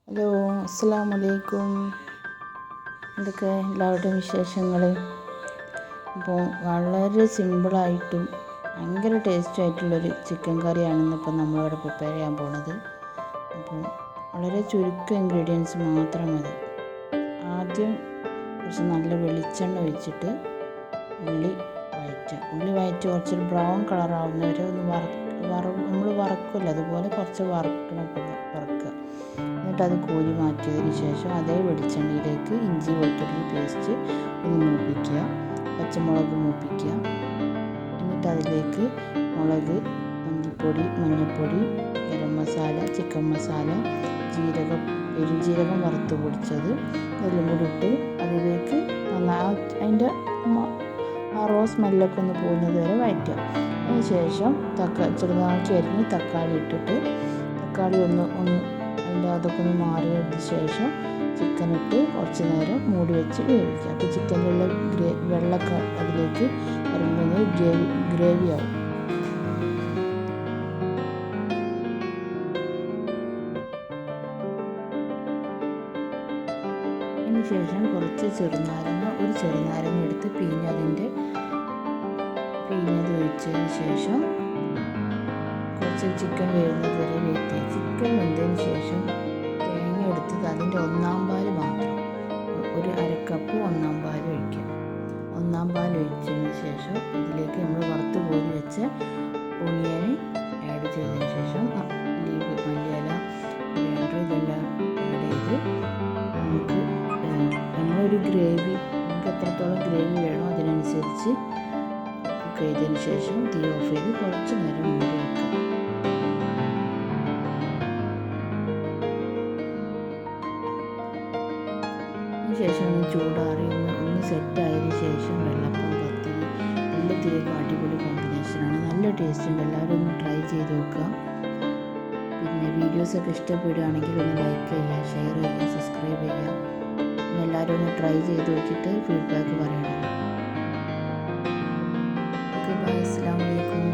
Hello, അസ്സലാമു അലൈക്കും. എന്തൊക്കെ എല്ലാവരുടെയും വിശേഷങ്ങൾ? അപ്പോൾ വളരെ സിമ്പിളായിട്ടും ഭയങ്കര ടേസ്റ്റായിട്ടുള്ളൊരു ചിക്കൻ കറിയാണ് ഇന്നിപ്പോൾ നമ്മളിവിടെ പ്രിപ്പയർ ചെയ്യാൻ പോണത്. അപ്പോൾ വളരെ ചുരുക്കം ഇൻഗ്രീഡിയൻസ് മാത്രം മതി. ആദ്യം കുറച്ച് നല്ല വെളിച്ചെണ്ണ ഒഴിച്ചിട്ട് ഉള്ളി വഴറ്റി കുറച്ചൊരു ബ്രൗൺ കളറാവുന്നവരെ ഒന്ന് നമ്മൾ വറക്കില്ല, അതുപോലെ കുറച്ച് വറക്കുക. എന്നിട്ട് അത് കോരി മാറ്റിയതിന് ശേഷം അതേ വെളിച്ചെണ്ണയിലേക്ക് ഇഞ്ചി വെളുത്തുള്ളി പേസ്റ്റ് ഒന്ന് മൂപ്പിക്കുക, പച്ചമുളക് മൂപ്പിക്കുക. എന്നിട്ട് അതിലേക്ക് മുളക്, മഞ്ഞൾപ്പൊടി, ഗരം മസാല, ചിക്കൻ മസാല, പെരുംജീരകം വറുത്ത് പൊടിച്ചത് എല്ലാം കൂടി ഇട്ട് അതിലേക്ക് അതിൻ്റെ റോ സ്മെല്ലൊക്കെ ഒന്ന് പോകുന്നത് വരെ വഴറ്റുക. അതിന് ശേഷം ചെറുതാക്കി അരിഞ്ഞ് തക്കാളി ഇട്ടിട്ട് തക്കാളി ഒന്ന് അതിൻ്റെ അതൊക്കെ ഒന്ന് മാറിയതിന് ശേഷം ചിക്കൻ ഇട്ട് കുറച്ച് നേരം മൂടി വെച്ച് വേവിക്കുക. അപ്പോൾ ചിക്കനിലുള്ള വെള്ളമൊക്കെ അതിലേക്ക് ഇറങ്ങുന്നത് ഗ്രേവി ആവും. അതിന് ശേഷം കുറച്ച് ഒരു ചെറുനാരങ്ങ എടുത്ത് പിഴിഞ്ഞത് ഒഴിച്ചതിന് ശേഷം കുറച്ച് ചിക്കൻ വേവുന്നത് വരെ വെയിറ്റ് ചെയ്യും. ചിക്കൻ വെന്തതിന് ശേഷം തേങ്ങ എടുത്തത് അതിൻ്റെ ഒന്നാം പാൽ മാത്രം ഒരു അരക്കപ്പ് ഒന്നാം പാൽ ഒഴിക്കുക. ഒന്നാം പാൽ ഒഴിച്ചതിന് ശേഷം ഇതിലേക്ക് നമ്മൾ വറുത്ത് കോരി വെച്ച ഒണിയൻ ആഡ് ചെയ്തതിന് ശേഷം മല്ലിയില, ഇതെല്ലാം ആഡ് ചെയ്ത് നമ്മളൊരു ഗ്രേവി നമുക്ക് എത്രത്തോളം ഗ്രേവി വേണോ അതിനനുസരിച്ച് കുക്ക് ചെയ്തതിന് ശേഷം തീ ഓഫ് ചെയ്ത് കുറച്ച് നേരം മൂടി വെക്കുക. ശേഷം ചൂടാറി ഒന്ന് സെറ്റായതിനു ശേഷം വെള്ളപ്പം, പത്തിരി എല്ലാത്തിലേക്കും അടിപൊളി കോമ്പിനേഷനാണ്. നല്ല ടേസ്റ്റ് ഉണ്ട്. എല്ലാവരും ഒന്ന് ട്രൈ ചെയ്ത് നോക്കുക. പിന്നെ വീഡിയോസൊക്കെ ഇഷ്ടപ്പെടുകയാണെങ്കിൽ ഒന്ന് ലൈക്ക് ചെയ്യുക, ഷെയർ ചെയ്യുക, സബ്സ്ക്രൈബ് ചെയ്യുക. പിന്നെ എല്ലാവരും ഒന്ന് ട്രൈ ചെയ്ത് നോക്കിയിട്ട് ഫീഡ്ബാക്ക് പറയണം. Okay, bye. അസ്സലാമു അലൈക്കും.